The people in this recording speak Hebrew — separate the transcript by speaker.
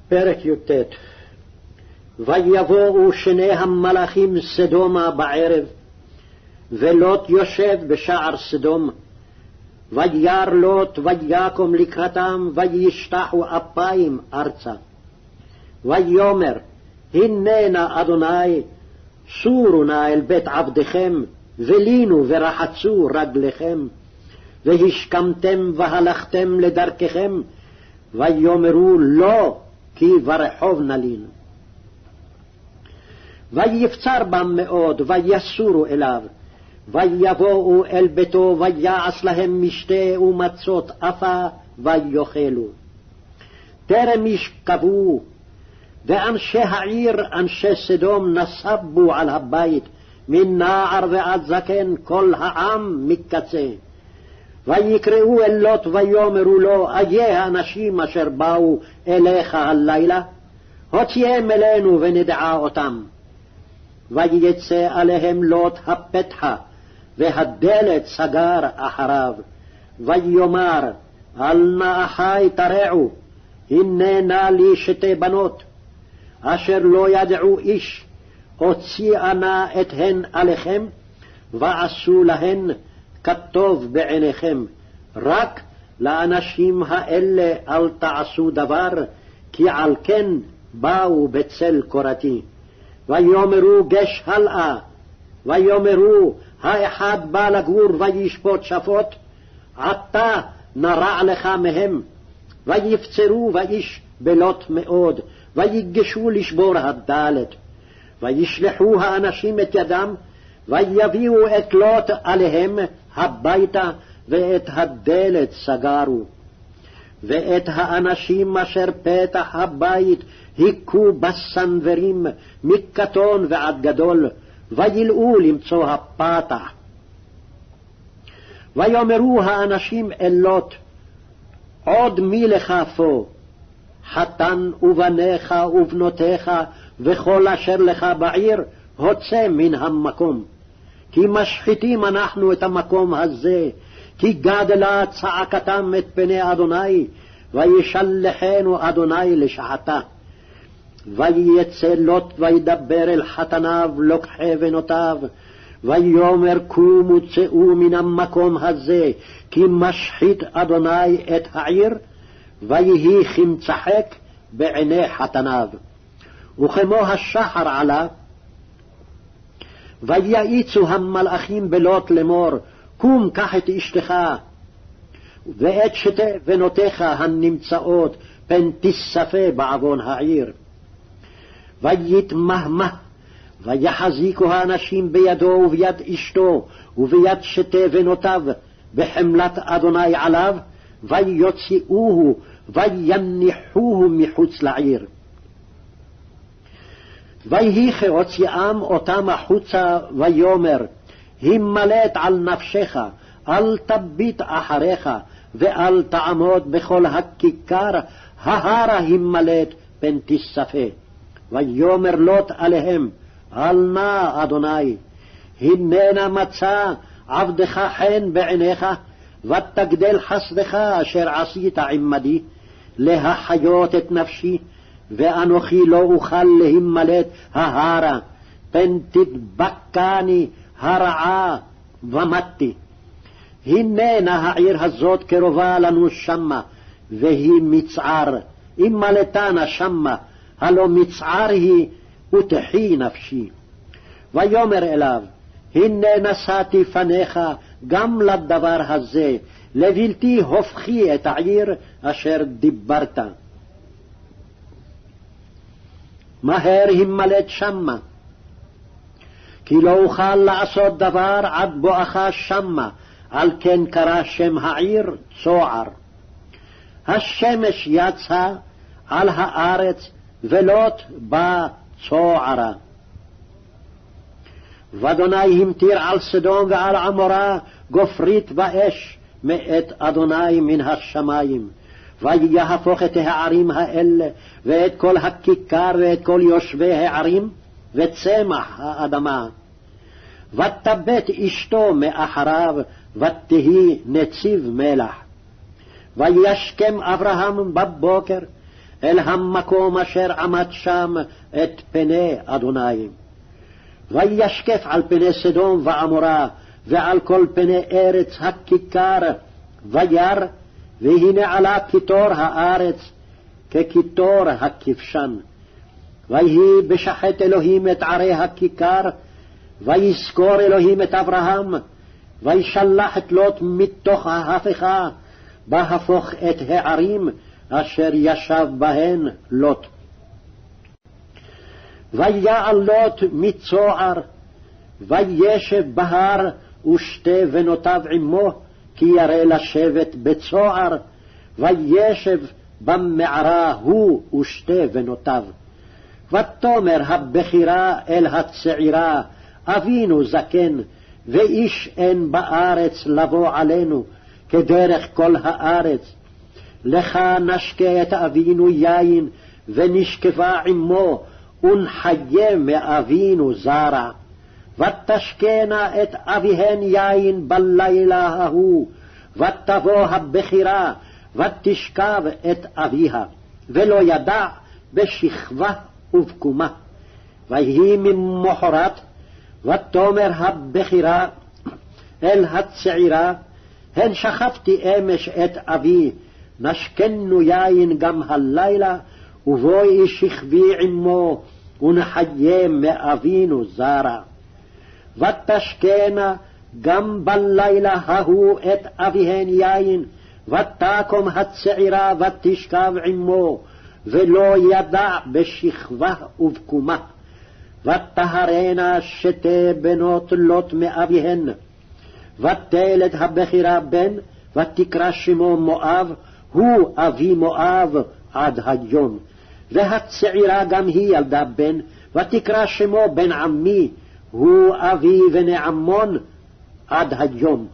Speaker 1: פרק י"ט. ויבואו שני המלאכים סדומה בערב, ולוט יושב בשער סדום. וירא לוט ויקום לקראתם, וישתחו אפיים ארצה. ויאמר, הננה אדוני, סורו נא אל בית עבדכם, ולינו ורחצו רגליכם, והשכמתם והלכתם לדרככם. ויאמרו לא, כי ברחוב נלינו. ויפצר בם מאוד, ויסורו אליו. ויבואו אל ביתו, ויעש להם משתה ומצות אפה, ויאכלו. טרם ישכבו, ואנשי העיר, אנשי סדום, נסבו על הבית, מנער ועד זקן, כל העם מקצה. ויקראו אל לוט ויאמרו לו, איה האנשים אשר באו אליך הלילה? הוציאם אלינו ונדע אותם. ויצא עליהם לוט הפתחה, והדלת סגר אחריו. ויאמר, אל נא אחי תרעו, הננה לי שתי בנות, אשר לא ידעו איש, הוציאה נא את הן עליכם, ועשו להן כטוב בעיניכם. רק לאנשים האלה אל תעשו דבר, כי על כן באו בצל קורתי. ויאמרו גש הלאה, ויאמרו האחד בא לגור וישפוט שפוט, עתה נרע לך מהם. ויפצרו ואיש בלוט מאוד, ויגשו לשבור הדלת. וישלחו האנשים את ידם, ויביאו את לוט עליהם הביתה, ואת הדלת סגרו. ואת האנשים אשר פתח הבית היכו בסנוורים, מקטון ועד גדול, וילאו למצוא הפתח. ויאמרו האנשים אל לוט, עוד מי לך פה? חתן ובניך ובנותיך וכל אשר לך בעיר, הוצא מן המקום. כי משחיתים אנחנו את המקום הזה, כי גדלה צעקתם את פני אדוני, וישלחנו אדוני לשחתה. ויצא לוט וידבר אל חתניו לוקחי בנותיו, ויאמר קומו צאו מן המקום הזה, כי משחית אדוני את העיר, ויהי כמצחק בעיני חתניו. וכמו השחר עלה, ויעיצו המלאכים בלוט לאמור, קום קח את אשתך ואת שתי בנותיך הנמצאות, פן תספה בעוון העיר. ויתמהמה, ויחזיקו האנשים בידו וביד אשתו וביד שתי בנותיו בחמלת אדוני עליו, ויוציאוהו ויניחוהו מחוץ לעיר. ויהי כהוציאם אותם החוצה, ויאמר, הימלט על נפשך, אל תביט אחריך, ואל תעמוד בכל הכיכר, ההרה הימלט פן תספה. ויאמר לוט עליהם, אל נא אדוני, הננה מצא עבדך חן בעיניך, ותגדל חסדך אשר עשית עמדי, להחיות את נפשי, ואנוכי לא אוכל להימלט ההרה, פן תדבקני הרעה ומתי. הננה העיר הזאת קרובה לנו שמה, והיא מצער, אם מלטנה שמה, הלא מצער היא, ותחי נפשי. ויאמר אליו, הנה נשאתי פניך גם לדבר הזה, לבלתי הופכי את העיר אשר דיברת. מהר הימלט שמה, כי לא אוכל לעשות דבר עד בואך שמה, על כן קרא שם העיר צוער. השמש יצא על הארץ, ולוט בא צוערה. ואדוני המטיר על סדום ועל עמורה גופרית באש מאת אדוני מן השמיים. ויהפוך את הערים האלה, ואת כל הכיכר, ואת כל יושבי הערים, וצמח האדמה. ותבט אשתו מאחריו, ותהי נציב מלח. וישכם אברהם בבוקר, אל המקום אשר עמד שם את פני אדוני. וישקף על פני סדום ועמורה, ועל כל פני ארץ הכיכר, וירא, והנה עלה קיטור הארץ, כקיטור הכבשן. ויהי בשחט אלוהים את ערי הכיכר, ויזכור אלוהים את אברהם, וישלח את לוט מתוך ההפכה, בהפוך את הערים אשר ישב בהן לוט. ויעל לוט מצוער, וישב בהר, ושתי בנותיו עמו, כי ירא לשבת בצוער, וישב במערה הוא ושתי בנותיו. ותאמר הבכירה אל הצעירה, אבינו זקן, ואיש אין בארץ לבוא עלינו, כדרך כל הארץ. לך נשקה את אבינו יין, ונשקפה עמו, ונחיה מאבינו זרע. ותשקנה את אביהן יין בלילה ההוא, ותבוא הבכירה, ותשכב את אביה, ולא ידע בשכבה ובקומה. ויהי ממחרת, ותאמר הבכירה אל הצעירה, הן שכבתי אמש את אבי, נשקנו יין גם הלילה, ובואי שכבי עמו, ונחיה מאבינו זרע. ותשקנה גם בלילה ההוא את אביהן יין, ותקום הצעירה ותשכב עמו, ולא ידע בשכבה ובקומה. ותהרנה שתי בנות לוט מאביהן. ותלד הבכירה בן, ותקרא שמו מואב, הוא אבי מואב עד היום. והצעירה גם היא ילדה בן, ותקרא שמו בן עמי, הוא אבי בני עמון עד היום.